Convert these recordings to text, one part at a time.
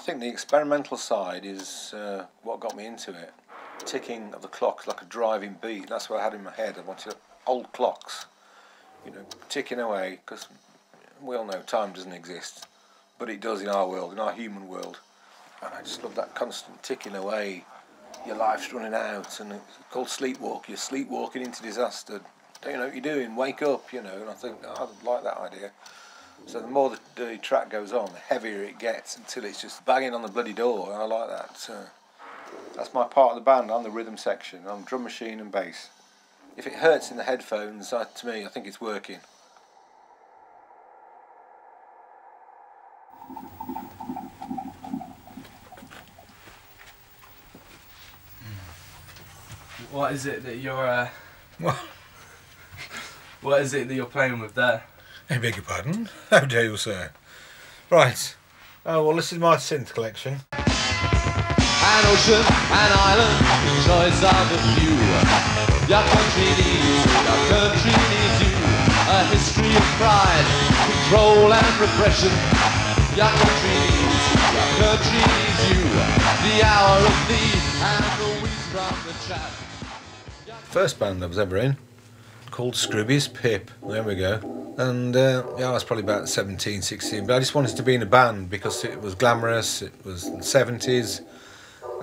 think the experimental side is what got me into it. Ticking of the clocks like a driving beat, that's what I had in my head. I wanted old clocks, you know, ticking away, because we all know time doesn't exist, but it does in our world, in our human world. And I just love that constant ticking away. Your life's running out, and it's called sleepwalk. You're sleepwalking into disaster. Don't you know what you're doing? Wake up, you know. And I think I like that idea. So the more the track goes on, the heavier it gets until it's just banging on the bloody door. And I like that. That's my part of the band. I'm the rhythm section. I'm drum machine and bass. If it hurts in the headphones, to me, I think it's working. What is it that you're what is it that you're playing with there? I beg your pardon? How dare you, sir? Right. Oh, well, this is my synth collection. An ocean, an island, choice of a few. Your country needs you. A history of pride, control and repression. Your country needs you. The hour of need and the weeds from the chat. First band I was ever in, called Scroobius Pip. There we go. And yeah, I was probably about 17, 16, but I just wanted to be in a band because it was glamorous, it was the 70s,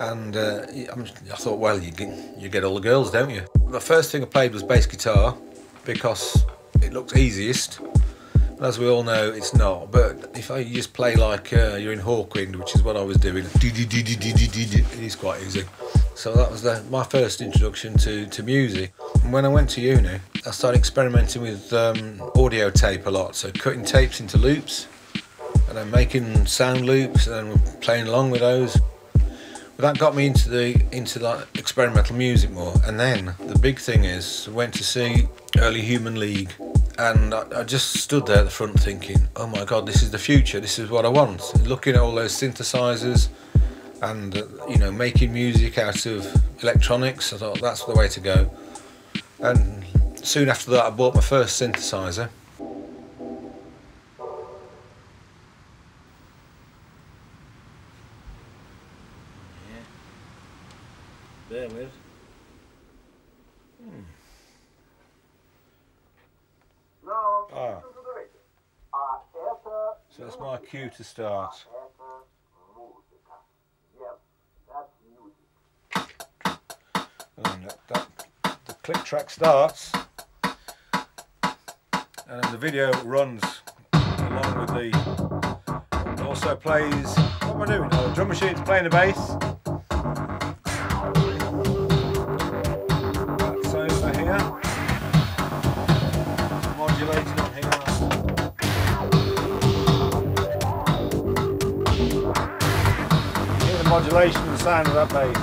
and I thought, well, you get all the girls, don't you? The first thing I played was bass guitar because it looked easiest. And as we all know, it's not. But if you just play like you're in Hawkwind, which is what I was doing, it is quite easy. So that was my first introduction to music. And when I went to uni, I started experimenting with audio tape a lot. So cutting tapes into loops, and then making sound loops, and then playing along with those. But that got me into that experimental music more. And then the big thing is, I went to see Early Human League. And I just stood there at the front thinking, oh my God, this is the future, this is what I want. Looking at all those synthesizers and, you know, making music out of electronics, I thought that's the way to go. And soon after that I bought my first synthesizer. Yeah. Bear with. Ah. So that's my cue to start. And the click track starts, and then the video runs along with the. It also plays. What am I doing? Oh, the drum machine's playing the bass. That's over here. Modulated on here. You hear the modulation and the sound of that bass.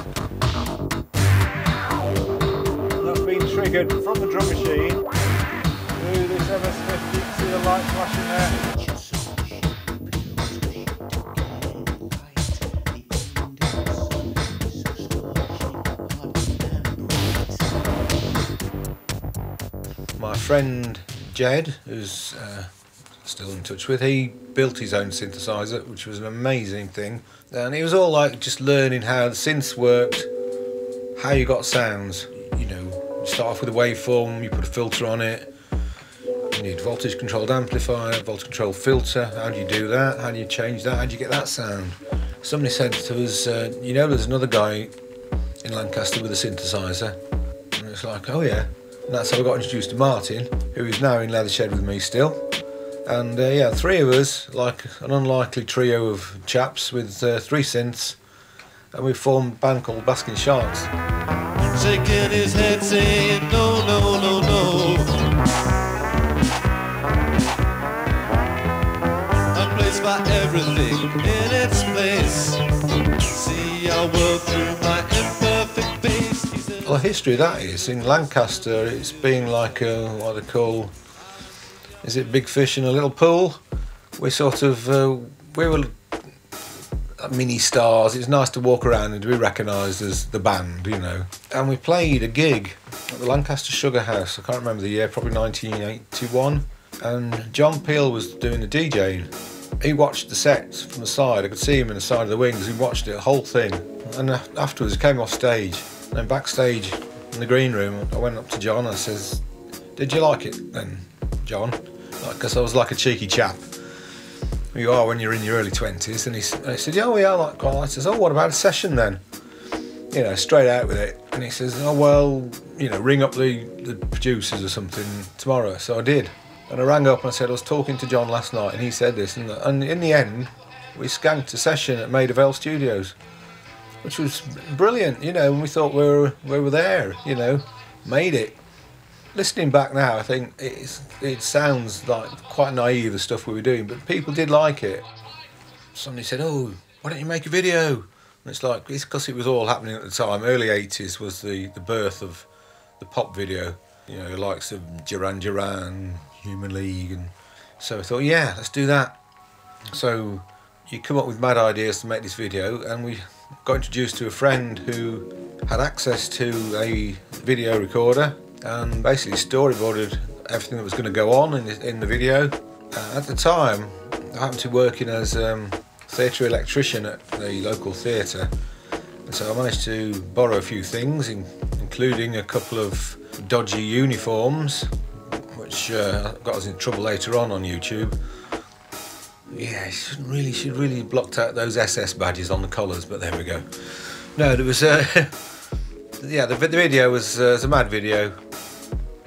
That's been triggered from the drum machine through this MS-50. You can see the light flashing there. My friend Jed, who's still in touch with, he built his own synthesizer, which was an amazing thing. And it was all like just learning how the synths worked, how you got sounds. You know, you start off with a waveform, you put a filter on it, you need voltage controlled amplifier, voltage controlled filter. How do you do that? How do you change that? How do you get that sound? Somebody said to us, you know, there's another guy in Lancaster with a synthesizer. And it's like, oh yeah. And that's how I got introduced to Martin, who is now in Leathershed with me still. And yeah, three of us, like an unlikely trio of chaps with three synths, and we formed a band called Basking Sharks. Shaking his head saying no, no, no, no. A place for everything in its place. See our world through my imperfect face. Well, the history of that is, in Lancaster, it's been like what they call, is it big fish in a little pool? We sort of, we were mini stars. It's nice to walk around and to be recognised as the band, you know. And we played a gig at the Lancaster Sugar House. I can't remember the year, probably 1981. And John Peel was doing the DJing. he watched the sets from the side. I could see him in the side of the wings. He watched it, the whole thing. And afterwards, he came off stage. And then backstage in the green room, I went up to John. I says, "Did you like it then, John?" Because I was like a cheeky chap. You are when you're in your early 20s. And he said, "Yeah, I like quite." I says, "Oh, what about a session then?" You know, straight out with it. And he says, "Oh, well, you know, ring up the producers or something tomorrow." So I did. And I rang up and I said, "I was talking to John last night and he said this." And in the end, we skanked a session at Maida Vale Studios, which was brilliant, you know, and we thought we were there, you know, made it. Listening back now, I think it sounds like quite naive, the stuff we were doing, but people did like it. Somebody said, "Oh, why don't you make a video?" And it's like, it's because it was all happening at the time. Early 80s was the birth of the pop video, you know, the likes of Duran Duran, Human League, and so I thought, yeah, let's do that. So you come up with mad ideas to make this video, and we got introduced to a friend who had access to a video recorder and basically storyboarded everything that was going to go on in the video. At the time, I happened to be working as theatre electrician at the local theatre, and so I managed to borrow a few things, including a couple of dodgy uniforms, which got us in trouble later on YouTube. Yeah, should really have blocked out those SS badges on the collars, but there we go. No, there was yeah, the video was a mad video.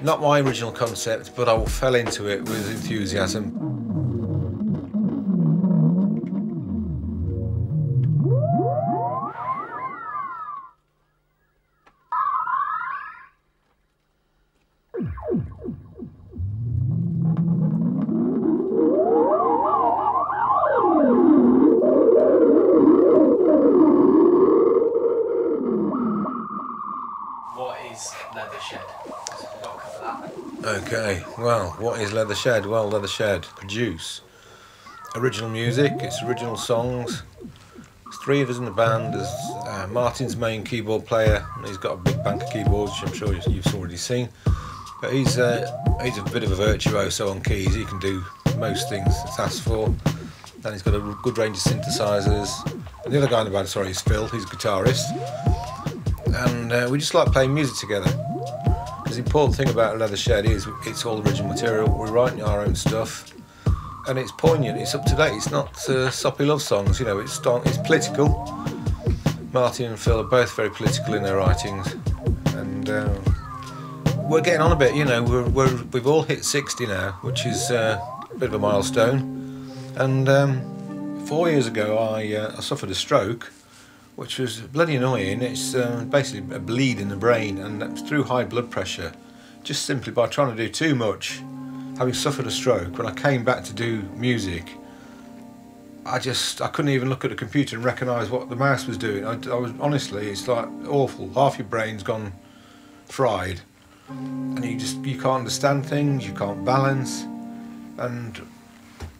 Not my original concept, but I fell into it with enthusiasm. What is Leathershed? We've got to cover that. Okay, well, what is Leathershed? Well, Leathershed produce original music, it's original songs. There's three of us in the band. There's Martin's main keyboard player, and he's got a big bank of keyboards, which I'm sure you've already seen. But he's a bit of a virtuoso on keys. He can do most things that's asked for. Then he's got a good range of synthesizers. And the other guy in the band, sorry, is Phil. He's a guitarist. And we just like playing music together. Because the important thing about Leathershed is it's all original material. We're writing our own stuff, and it's poignant. It's up to date. It's not soppy love songs. You know, it's political. Martin and Phil are both very political in their writings, and we're getting on a bit. You know, we've all hit 60 now, which is a bit of a milestone. And 4 years ago, I suffered a stroke, which was bloody annoying. It's basically a bleed in the brain, and that's through high blood pressure, just simply by trying to do too much. Having suffered a stroke, when I came back to do music, I couldn't even look at a computer and recognise what the mouse was doing. I was honestly, it's like awful. Half your brain's gone fried, and you can't understand things, you can't balance. And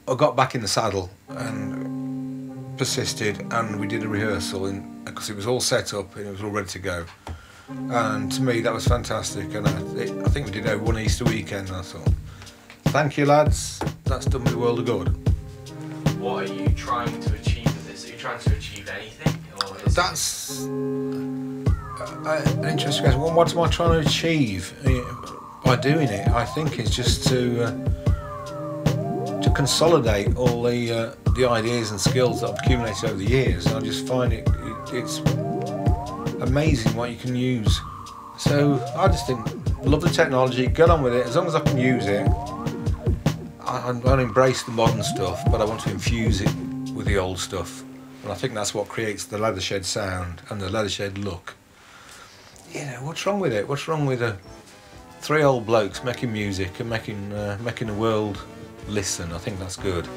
I got back in the saddle and persisted, and we did a rehearsal because it was all set up and it was all ready to go. And to me that was fantastic, and I think we did one Easter weekend, and I thought, thank you lads, that's done me a world of good. What are you trying to achieve with this? Are you trying to achieve anything? Or is that's an interesting question. What am I trying to achieve by doing it? I think it's just to consolidate all the ideas and skills that I've accumulated over the years. I just find it's amazing what you can use. So I just think, love the technology, get on with it. As long as I can use it, I won't embrace the modern stuff, but I want to infuse it with the old stuff. And I think that's what creates the Leathershed sound and the Leathershed look. You know, what's wrong with it? What's wrong with three old blokes making music and making the world listen? I think that's good.